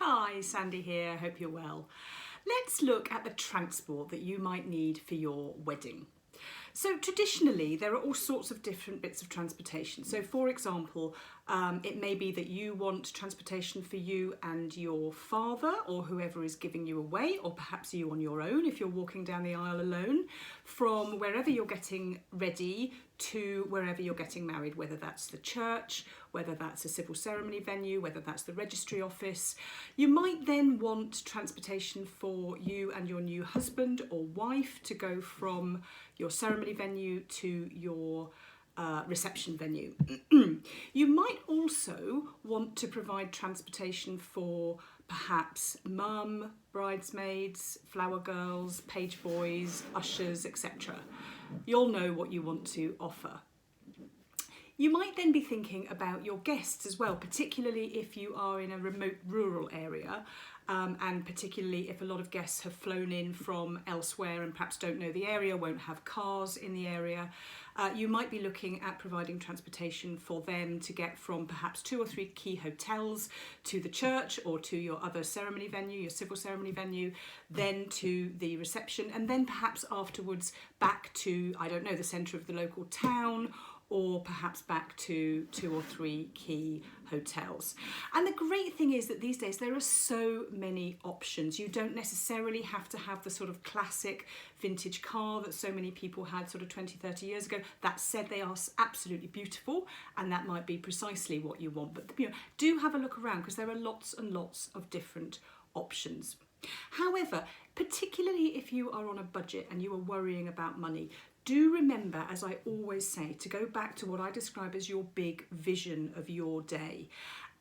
Hi, Sandy here, hope you're well. Let's look at the transport that you might need for your wedding. So traditionally, there are all sorts of different bits of transportation. So for example, it may be that you want transportation for you and your father or whoever is giving you away, or perhaps you on your own if you're walking down the aisle alone, from wherever you're getting ready to wherever you're getting married, whether that's the church, whether that's a civil ceremony venue, whether that's the registry office. You might then want transportation for you and your new husband or wife to go from your ceremony venue to your reception venue. You might also want to provide transportation for perhaps mum, bridesmaids, flower girls, page boys, ushers, etc. You'll know what you want to offer. You might then be thinking about your guests as well, particularly if you are in a remote rural area, and particularly if a lot of guests have flown in from elsewhere and perhaps don't know the area, won't have cars in the area. You might be looking at providing transportation for them to get from perhaps 2 or 3 key hotels to the church or to your other ceremony venue, your civil ceremony venue, then to the reception, and then perhaps afterwards back to, I don't know, the centre of the local town, or perhaps back to 2 or 3 key hotels. And the great thing is that these days there are so many options. You don't necessarily have to have the sort of classic vintage car that so many people had sort of 20, 30 years ago. That said, they are absolutely beautiful, and that might be precisely what you want. But do have a look around, because there are lots and lots of different options. However, particularly if you are on a budget and you are worrying about money, do remember, as I always say, to go back to what I describe as your big vision of your day.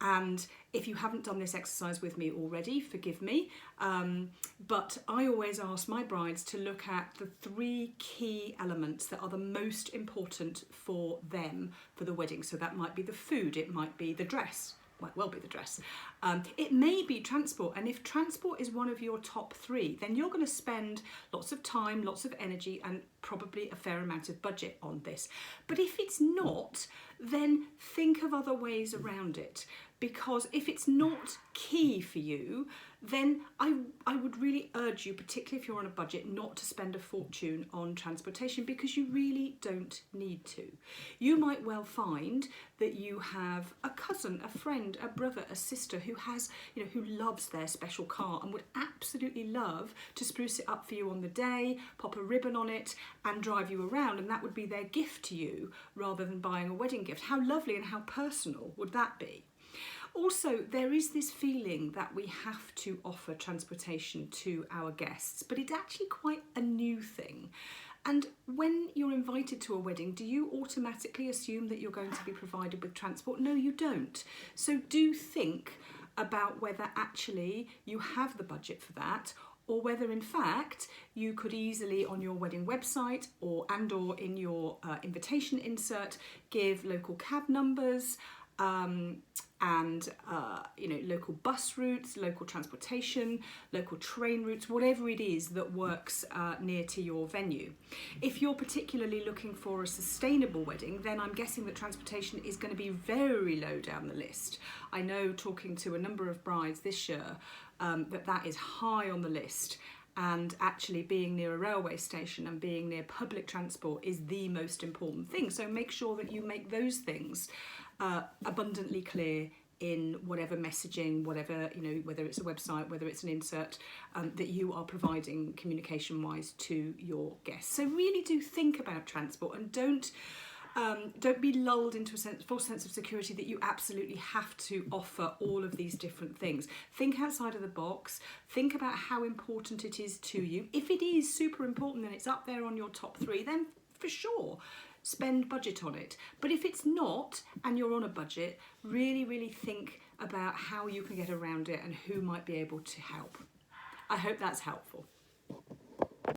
And if you haven't done this exercise with me already, forgive me, but I always ask my brides to look at the 3 key elements that are the most important for them for the wedding. So that might be the food, it might be the dress, might well be the dress. It may be transport, and if transport is one of your top 3, then you're going to spend lots of time, lots of energy, and probably a fair amount of budget on this. But if it's not, then think of other ways around it, because if it's not key for you, then I would really urge you, particularly if you're on a budget, not to spend a fortune on transportation, because you really don't need to. You might well find that you have a cousin, a friend, a brother, a sister who has, who loves their special car and would absolutely love to spruce it up for you on the day, pop a ribbon on it and drive you around, and that would be their gift to you rather than buying a wedding gift. How lovely and how personal would that be? Also, there is this feeling that we have to offer transportation to our guests, but it's actually quite a new thing. And when you're invited to a wedding, do you automatically assume that you're going to be provided with transport? No, you don't. So do think about whether actually you have the budget for that, or whether in fact you could easily on your wedding website or in your invitation insert give local cab numbers, and local bus routes, local transportation, local train routes, whatever it is that works near to your venue. If you're particularly looking for a sustainable wedding, then I'm guessing that transportation is going to be very low down the list. I know, talking to a number of brides this year, that is high on the list. And actually being near a railway station and being near public transport is the most important thing. So make sure that you make those things abundantly clear in whatever messaging, whatever, whether it's a website, whether it's an insert, that you are providing communication-wise to your guests. So really do think about transport, and don't be lulled into a false sense of security that you absolutely have to offer all of these different things. Think outside of the box. Think about how important it is to you. If it is super important and it's up there on your top 3, then for sure, spend budget on it. But if it's not, and you're on a budget, really, really think about how you can get around it and who might be able to help. I hope that's helpful.